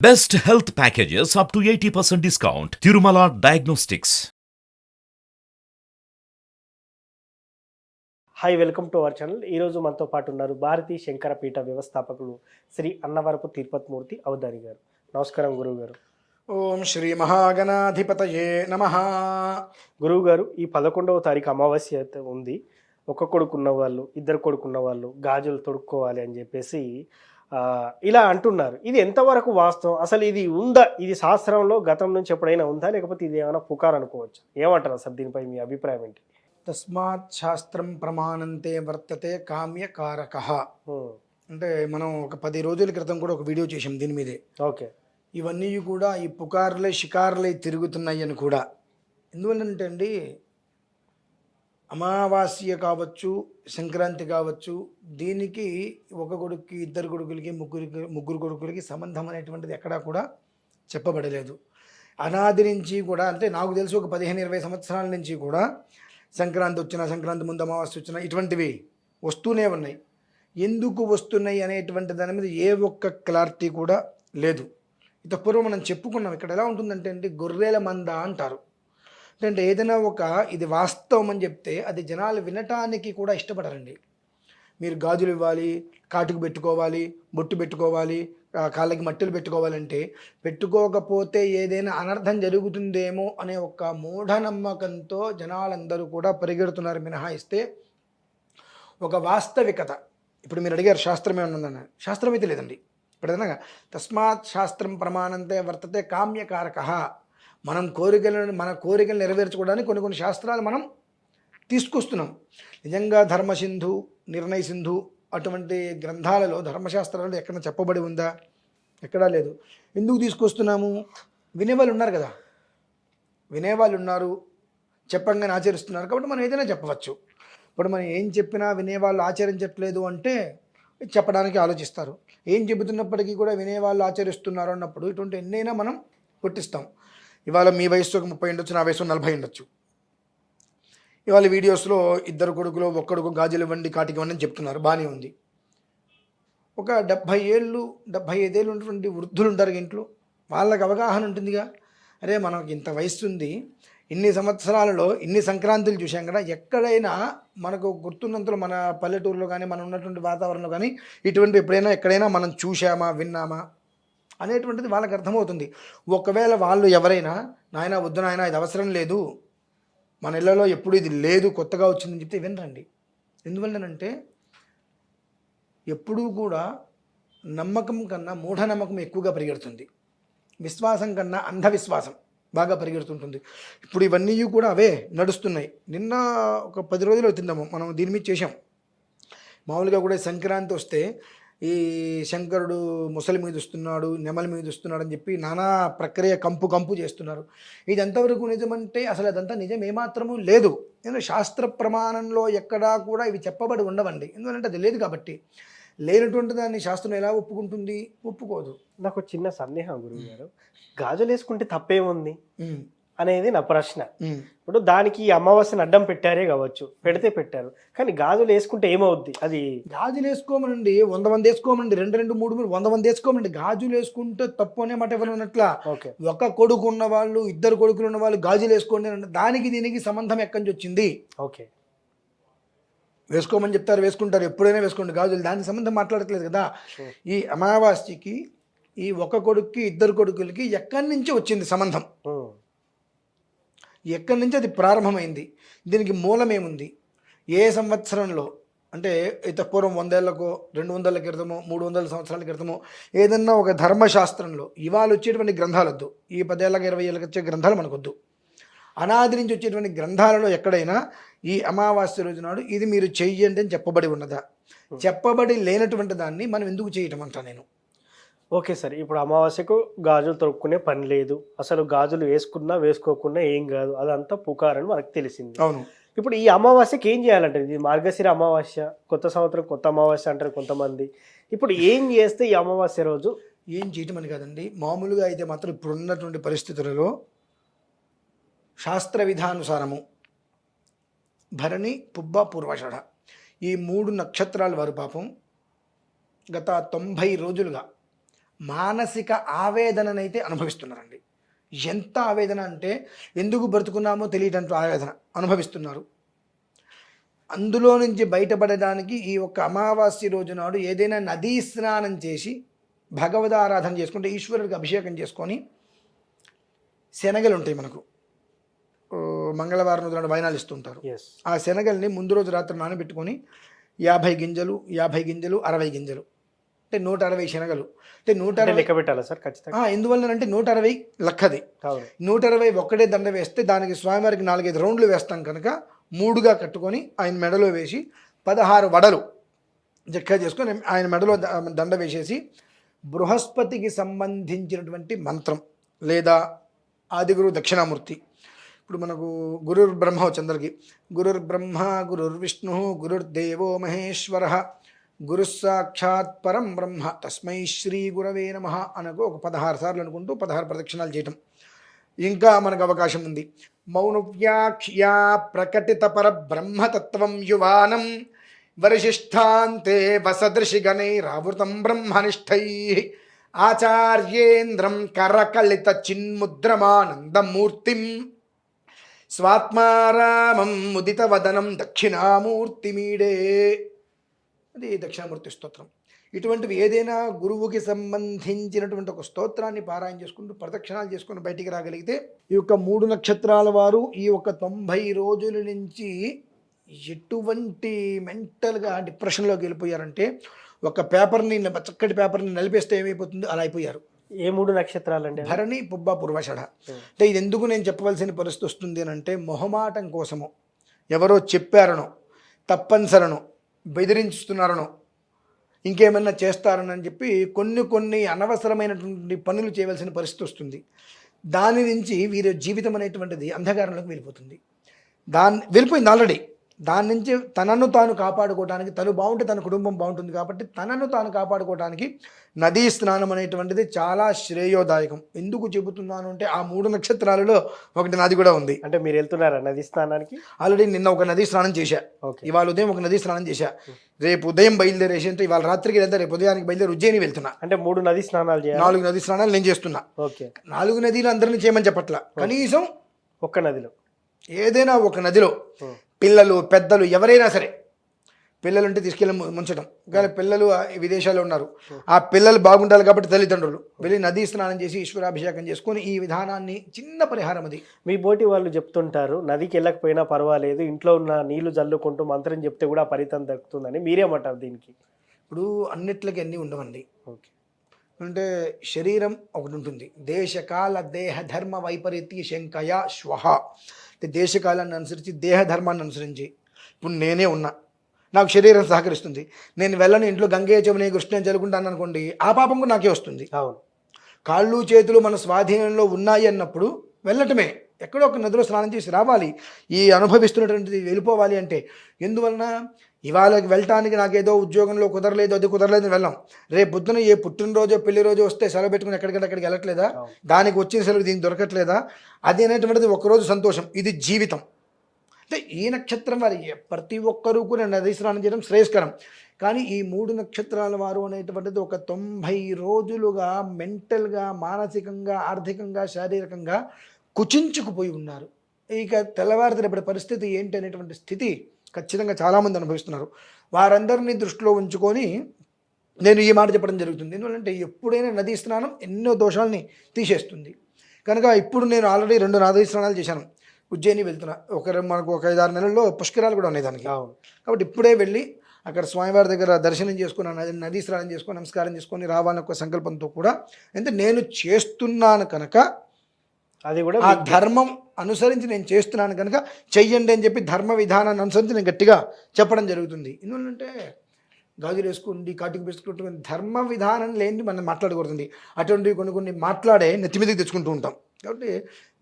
Best health packages up to 80% discount. Tirumala Diagnostics. Hi welcome to our channel. ఈరోజు మనతో పాటు ఉన్నారు భారతీ శంకర పీఠ వ్యవస్థాపకులు శ్రీ అన్నవరపు తిరుపతిమూర్తి అవధాని గారు. నమస్కారం గురువు గారు. ఓం శ్రీ మహాగణాధిపతయే నమః. గురువు గారు, ఈ 11వ తారీఖు అమావాస్య అయితే ఉంది. ఒక కొడుకున్న వాళ్ళు, ఇద్దరు కొడుకున్న వాళ్ళు గాజులు తొడుక్కోవాలి అని చెప్పేసి ఇలా అంటున్నారు. ఇది ఎంతవరకు వాస్తవం? అసలు ఇది ఉందా? ఇది శాస్త్రంలో గతం నుంచి ఎప్పుడైనా ఉందా, లేకపోతే ఇది ఏమైనా పుకార్ అనుకోవచ్చు? ఏమంటారు అసలు దీనిపై మీ అభిప్రాయం ఏంటి? తస్మాత్ శాస్త్రం ప్రమాణంతే వర్తతే కామ్యకారకః. అంటే మనం ఒక 10 రోజుల క్రితం కూడా ఒక వీడియో చేసాం దీని మీదే. ఓకే. ఇవన్నీ కూడా ఈ పుకార్లే షికార్లే తిరుగుతున్నాయి అని కూడా. ఎందువల్లంటే అండి, అమావాస్య కావచ్చు, సంక్రాంతి కావచ్చు, దీనికి ఒక కొడుకుకి, ఇద్దరు కొడుకులకి, ముగ్గురు కొడుకులకి సంబంధం అనేటువంటిది ఎక్కడా కూడా చెప్పబడలేదు. అనాది నుంచి కూడా, అంటే నాకు తెలిసి ఒక 15-20 సంవత్సరాల నుంచి కూడా సంక్రాంతి వచ్చినా, సంక్రాంతి ముందు అమావాస్య వచ్చినా ఇటువంటివి వస్తూనే ఉన్నాయి. ఎందుకు వస్తున్నాయి అనేటువంటి దాని మీద ఏ ఒక్క క్లారిటీ కూడా లేదు. ఇంత పూర్వం మనం చెప్పుకున్నాం. ఇక్కడ ఎలా ఉంటుందంటే అండి, గొర్రెల మంద అంటారు. అంటే ఏదైనా ఇది వాస్తవం అని చెప్తే అది జనాలు వినటానికి కూడా ఇష్టపడరండి. మీరు గాజులు ఇవ్వాలి, కాటుకు పెట్టుకోవాలి, బొట్టు పెట్టుకోవాలి, కాళ్ళకి మట్టెలు పెట్టుకోవాలంటే, పెట్టుకోకపోతే ఏదైనా అనర్థం జరుగుతుందేమో అనే ఒక మూఢనమ్మకంతో జనాలందరూ కూడా పరిగెడుతున్నారు. మినహాయిస్తే ఒక వాస్తవికత, ఇప్పుడు మీరు అడిగారు శాస్త్రం ఏమన్నా, శాస్త్రం అయితే లేదండి. ఇప్పుడు ఏదైనా తస్మాత్ శాస్త్రం ప్రమాణంతే వర్తతే కామ్యకారకః. మన కోరికలను నెరవేర్చుకోవడానికి కొన్ని శాస్త్రాలు మనం తీసుకొస్తున్నాం. నిజంగా ధర్మసింధు, నిర్ణయ సింధు అటువంటి గ్రంథాలలో, ధర్మశాస్త్రాలలో ఎక్కడ చెప్పబడి ఉందా? ఎక్కడా లేదు. ఎందుకు తీసుకొస్తున్నాము? వినేవాళ్ళు ఉన్నారు కదా, వినేవాళ్ళు ఉన్నారు, చెప్పంగానే ఆచరిస్తున్నారు కాబట్టి మనం ఏదైనా చెప్పవచ్చు. ఇప్పుడు మనం ఏం చెప్పినా వినేవాళ్ళు ఆచరించట్లేదు అంటే చెప్పడానికి ఆలోచిస్తారు. ఏం చెబుతున్నప్పటికీ కూడా వినేవాళ్ళు ఆచరిస్తున్నారు అన్నప్పుడు ఇటువంటి ఎన్నైనా మనం పుట్టిస్తాం. ఇవాళ మీ వయసు ఒక 30 ఉండొచ్చు, నా వయసు 40 ఉండొచ్చు. ఇవాళ వీడియోస్లో ఇద్దరు కొడుకులు, ఒక్కడుకు గాజులు ఇవ్వండి, కాటికి ఇవ్వండి అని చెప్తున్నారు, బాగానే ఉంది. ఒక 70 ఏళ్ళు 75 ఏళ్ళు ఉన్నటువంటి వృద్ధులు ఉంటారు ఇంట్లో, వాళ్ళకి అవగాహన ఉంటుందిగా. అరే, మనకి ఇంత వయసు ఉంది, ఇన్ని సంవత్సరాలలో ఇన్ని సంక్రాంతులు చూసాం కదా, ఎక్కడైనా మనకు గుర్తున్నంతలో మన పల్లెటూరులో కానీ, మనం ఉన్నటువంటి వాతావరణంలో కానీ ఇటువంటి ఎప్పుడైనా ఎక్కడైనా మనం చూసామా, విన్నామా అనేటువంటిది వాళ్ళకి అర్థమవుతుంది. ఒకవేళ వాళ్ళు ఎవరైనా, నాయన వద్దు నాయన, ఇది అవసరం లేదు, మన ఇళ్లలో ఎప్పుడు ఇది లేదు, కొత్తగా వచ్చిందని చెప్తే వినరండి. ఎందువల్లనంటే ఎప్పుడూ కూడా నమ్మకం కన్నా మూఢనమ్మకం ఎక్కువగా పరిగెడుతుంది. విశ్వాసం కన్నా అంధవిశ్వాసం బాగా పరిగెడుతుంటుంది. ఇప్పుడు ఇవన్నీ కూడా అవే నడుస్తున్నాయి. నిన్న ఒక 10 రోజులు అవుతుందాము మనం దీని మీద చేసాం. మామూలుగా కూడా సంక్రాంతి వస్తే ఈ శంకరుడు ముసలి మీద వస్తున్నాడు, నెమలి మీద వస్తున్నాడు అని చెప్పి నానా ప్రక్రియ కంపు చేస్తున్నారు. ఇది ఎంతవరకు నిజమంటే అసలు అదంతా నిజం ఏమాత్రము లేదు. ఎందుకంటే శాస్త్ర ప్రమాణంలో ఎక్కడా కూడా ఇవి చెప్పబడి ఉండవండి. ఎందుకంటే అది లేదు కాబట్టి. లేనటువంటి దాన్ని శాస్త్రం ఎలా ఒప్పుకుంటుంది? ఒప్పుకోదు. నాకు చిన్న సందేహం గురువు గారు, గాజులు వేసుకుంటే తప్పేముంది అనేది నా ప్రశ్న. ఇప్పుడు దానికి అమావాస్యను అడ్డం పెట్టారే కావచ్చు, పెడితే పెట్టారు, కానీ గాజులు వేసుకుంటే ఏమవుద్ది? అది గాజులు వేసుకోమనండి, 100 మంది వేసుకోమనండి, 2, 3, 100 మంది వేసుకోమనండి. గాజులు వేసుకుంటే తప్పు అనే మాట ఎవరు ఉన్నట్లా? ఒక కొడుకు ఉన్న వాళ్ళు, ఇద్దరు కొడుకులు ఉన్న వాళ్ళు గాజులు వేసుకోండి అంటే దానికి దీనికి సంబంధం ఎక్కడి నుంచి వచ్చింది? ఓకే, వేసుకోమని చెప్తారు, వేసుకుంటారు, ఎప్పుడైనా వేసుకోండి గాజులు, దానికి సంబంధం మాట్లాడట్లేదు కదా. ఈ అమావాస్యకి ఈ ఒక కొడుక్కి, ఇద్దరు కొడుకులకి ఎక్కడి నుంచి వచ్చింది సంబంధం? ఎక్కడి నుంచి అది ప్రారంభమైంది? దీనికి మూలం ఏముంది? ఏ సంవత్సరంలో? అంటే ఇత పూర్వం 100 ఏళ్లకో, 200 ఏళ్ల క్రితమో, 300 సంవత్సరాల క్రితమో ఏదన్నా ఒక ధర్మశాస్త్రంలో ఇవాళ వచ్చేటువంటి గ్రంథాలు వద్దు, ఈ 10 ఏళ్ళకి 20 ఏళ్ళకి వచ్చే గ్రంథాలు మనకొద్దు. అనాది నుంచి వచ్చేటువంటి గ్రంథాలలో ఎక్కడైనా ఈ అమావాస్య రోజు నాడు ఇది మీరు చెయ్యండి అని చెప్పబడి ఉన్నదా? చెప్పబడి లేనటువంటి దాన్ని మనం ఎందుకు చేయటం అంటా నేను. ఓకే సార్, ఇప్పుడు అమావాస్యకు గాజులు తొడుక్కునే పని లేదు, అసలు గాజులు వేసుకున్నా వేసుకోకున్నా ఏం కాదు, అదంతా పుకారని మనకు తెలిసింది. అవును. ఇప్పుడు ఈ అమావాస్యకి ఏం చేయాలంటే, ఇది మార్గశిర అమావాస్య, కొత్త సంవత్సరం కొత్త అమావాస్య అంటారు కొంతమంది. ఇప్పుడు ఏం చేస్తే ఈ అమావాస్య రోజు? ఏం చేయటం అని కాదండి, మామూలుగా అయితే మాత్రం ఇప్పుడున్నటువంటి పరిస్థితులలో శాస్త్ర విధానుసారము భరణి, పుబ్బ, పూర్వాషాఢ ఈ 3 నక్షత్రాల వారు పాపం గత 90 రోజులుగా మానసిక ఆవేదననైతే అనుభవిస్తున్నారండి. ఎంత ఆవేదన అంటే ఎందుకు బ్రతుకున్నామో తెలియటంత ఆవేదన అనుభవిస్తున్నారు. అందులో నుంచి బయటపడడానికి ఈ ఒక్క అమావాస్య రోజు నాడు ఏదైనా నదీ స్నానం చేసి భగవదారాధన చేసుకుంటే, ఈశ్వరుడికి అభిషేకం చేసుకొని, శనగలు ఉంటాయి మనకు, మంగళవారం రోజు నాడు వైనాలు ఇస్తుంటారు. ఆ శనగల్ని ముందు రోజు రాత్రి నానబెట్టుకొని 50 గింజలు 60 గింజలు అంటే 160 శనగలు అంటే 160 లెక్క పెట్టాలా సార్ ఖచ్చితంగా? ఎందువల్లనంటే 160 లెక్కది. 160 ఒక్కడే దండ వేస్తే దానికి స్వామివారికి 4-5 రౌండ్లు వేస్తాం కనుక 3గా కట్టుకొని ఆయన మెడలో వేసి 16 వడలు జక్క చేసుకొని ఆయన మెడలో దండ వేసేసి బృహస్పతికి సంబంధించినటువంటి మంత్రం లేదా ఆదిగురు దక్షిణామూర్తి, ఇప్పుడు మనకు గురుర్ బ్రహ్మ చంద్రకి గురుర్ బ్రహ్మ గురుర్ విష్ణు గురుర్దేవో మహేశ్వర గురు సాక్షాత్ పరం బ్రహ్మ తస్మై శ్రీ గురవే నమః అనకు ఒక 16 సార్లు అనుకుంటూ 16 ప్రదక్షిణాలు చేయటం. ఇంకా మనకు అవకాశం ఉంది. మౌనవ్యాఖ్యా ప్రకటిత పర బ్రహ్మతత్వం యువానం వరిశిష్టాంతే వసదృశి గణైరావృతం బ్రహ్మనిష్టై ఆచార్యేంద్రం కరకలిత చిన్ముద్రమానందమూర్తిం స్వాత్మారామం ముదిత వదనం దక్షిణామూర్తిమీడే. అది దక్షిణామూర్తి స్తోత్రం. ఇటువంటివి ఏదైనా గురువుకి సంబంధించినటువంటి ఒక స్తోత్రాన్ని పారాయణ చేసుకుంటూ ప్రదక్షిణాలు చేసుకుని బయటికి రాగలిగితే ఈ యొక్క 3 నక్షత్రాల వారు ఈ యొక్క 90 రోజుల నుంచి ఎటువంటి మెంటల్గా డిప్రెషన్లోకి వెళ్ళిపోయారంటే, ఒక పేపర్ని చక్కటి పేపర్ని నలిపేస్తే ఏమైపోతుందో అలా అయిపోయారు. ఏ 3 నక్షత్రాలండి? భరణి, పుబ్బ, పూర్వాషాఢ. అంటే ఇది ఎందుకు నేను చెప్పవలసిన పరిస్థితి వస్తుంది అని అంటే, మొహమాటం కోసమో, ఎవరో చెప్పారనో, తప్పనిసరనో, బెదిరించుతున్నారనో, ఇంకేమన్నా చేస్తారని చెప్పి కొన్ని అనవసరమైనటువంటి పనులు చేయవలసిన పరిస్థితి వస్తుంది. దాని నుంచి వీరి జీవితం అనేటువంటిది అంధకారంలోకి వెళ్ళిపోతుంది. వెళ్ళిపోయింది ఆల్రెడీ. దాని నుంచి తనను తాను కాపాడుకోవడానికి, తను బాగుంటే తన కుటుంబం బాగుంటుంది కాబట్టి తనను తాను కాపాడుకోవడానికి నదీ స్నానం అనేటువంటిది చాలా శ్రేయోదాయకం. ఎందుకు చెబుతున్నాను అంటే, ఆ 3 నక్షత్రాలలో ఒకటి నాది కూడా ఉంది. అంటే మీరు వెళ్తున్నారా నదీ స్నానానికి? ఆల్రెడీ నిన్న ఒక నదీ స్నానం చేశా, ఇవాళ ఉదయం ఒక నదీ స్నానం చేశా. రేపు ఉదయం బయలుదేరేసి అంటే ఇవాళ రాత్రికి వెళ్తా, రేపు ఉదయానికి బయలుదేరి ఉజ్జయిని వెళ్తున్నా. అంటే 3 నదీ స్నానాలు చేయాలి. 4 నదీ స్నానాలు నేను చేస్తున్నా. 4 నదీలు అందరినీ చేయమని చెప్పట్లా, కనీసం ఒక్క నదిలో, ఏదైనా ఒక నదిలో పిల్లలు పెద్దలు ఎవరైనా సరే, పిల్లలు ఉంటే తీసుకెళ్ళి ముంచడం. కానీ పిల్లలు విదేశాల్లో ఉన్నారు, ఆ పిల్లలు బాగుండాలి కాబట్టి తల్లిదండ్రులు వెళ్ళి నదీ స్నానం చేసి ఈశ్వరాభిషేకం చేసుకొని ఈ విధానాన్ని, చిన్న పరిహారం అది. మీ బోటి వాళ్ళు చెప్తుంటారు నదికి వెళ్ళకపోయినా పర్వాలేదు, ఇంట్లో ఉన్న నీళ్లు జల్లుకుంటూ మంత్రం చెప్తే కూడా ఫలితం దక్కుతుందని. మీరేమంటారు దీనికి? ఇప్పుడు అన్నిట్లకి అన్నీ ఉండవండి. అంటే శరీరం ఒకటి ఉంటుంది, దేశకాల దేహ ధర్మ వైపరీత్య శంకయ శ్వహ. దేశకాలాన్ని అనుసరించి దేహ ధర్మాన్ని అనుసరించి ఇప్పుడు నేనే ఉన్నా, నాకు శరీరం సహకరిస్తుంది, నేను వెళ్ళను ఇంట్లో గంగే జమునే కృష్ణ చల్లుకుంటాను అనుకోండి, ఆ పాపం కూడా నాకే వస్తుంది. అవును, కాళ్ళు చేతులు మన స్వాధీనంలో ఉన్నాయి అన్నప్పుడు వెళ్ళటమే, ఎక్కడో ఒక నదిలో స్నానం చేసి రావాలి. ఈ అనుభవిస్తున్నటువంటిది వెళ్ళిపోవాలి అంటే ఎందువలన, ఇవాళ వెళ్ళటానికి నాకేదో ఉద్యోగంలో కుదరలేదు, అది కుదరలేదు వెళ్ళాం, రేపు పొద్దున ఏ పుట్టినరోజో పెళ్లి రోజు వస్తే సెలవు పెట్టుకుని ఎక్కడికంటే అక్కడికి వెళ్ళట్లేదా, దానికి వచ్చిన సెలవు దీనికి దొరకట్లేదా, అది అనేటువంటిది ఒకరోజు సంతోషం. ఇది జీవితం. అంటే ఈ నక్షత్రం వారి ప్రతి ఒక్కరూ కూడా నదీ స్నానం చేయడం శ్రేయస్కరం. కానీ ఈ 3 నక్షత్రాల వారు అనేటువంటిది ఒక 90 రోజులుగా మెంటల్గా, మానసికంగా, ఆర్థికంగా, శారీరకంగా కుచించుకుపోయి ఉన్నారు. ఇక తెల్లవారితేపటి పరిస్థితి ఏంటి అనేటువంటి స్థితి ఖచ్చితంగా చాలామంది అనుభవిస్తున్నారు. వారందరినీ దృష్టిలో ఉంచుకొని నేను ఈ మాట చెప్పడం జరుగుతుంది. ఎందుకంటే ఎప్పుడైనా నదీ స్నానం ఎన్నో దోషాలని తీసేస్తుంది కనుక ఇప్పుడు నేను ఆల్రెడీ 2 నదీ స్నానాలు చేశాను. ఉజ్జయిని వెళ్తున్నా, మనకు ఒక 5-6 నెలల్లో పుష్కరాలు కూడా ఉన్నాయి దానికి. కాబట్టి ఇప్పుడే వెళ్ళి అక్కడ స్వామివారి దగ్గర దర్శనం చేసుకుని, నదీ స్నానం చేసుకొని, నమస్కారం చేసుకొని రావాలని ఒక సంకల్పంతో కూడా, అంటే నేను చేస్తున్నాను కనుక అది కూడా ఆ ధర్మం అనుసరించి నేను చేస్తున్నాను కనుక చెయ్యండి అని చెప్పి ధర్మ విధానాన్ని అనుసరించి నేను గట్టిగా చెప్పడం జరుగుతుంది. ఎందుకంటే గాజులు వేసుకుండి, కాటికి వేసుకుంటుంది, ధర్మ విధానం లేని మనం మాట్లాడకూడదండి. అటువంటివి కొన్ని మాట్లాడే నెత్తి మీదకి తెచ్చుకుంటూ ఉంటాం. కాబట్టి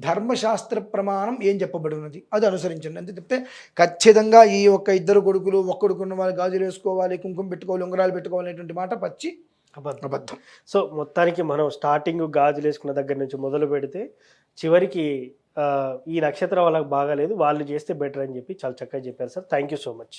ధర్మశాస్త్ర ప్రమాణం ఏం చెప్పబడి ఉన్నది అది అనుసరించండి అంతే చెప్తే ఖచ్చితంగా ఈ ఒక్క 2 కొడుకులు, ఒక్కడుకున్న వాళ్ళు గాజులు వేసుకోవాలి, కుంకుమ పెట్టుకోవాలి, ఉంగరాలు పెట్టుకోవాలి అనేటువంటి మాట పచ్చి అబద్ధం. సో మొత్తానికి మనం స్టార్టింగ్ గాజులు వేసుకున్న దగ్గర నుంచి మొదలు పెడితే చివరికి ఈ నక్షత్రం వాళ్ళకి బాగాలేదు, వాళ్ళు చేస్తే బెటర్ అని చెప్పి చాలా చక్కగా చెప్పారు sir. Thank you so much.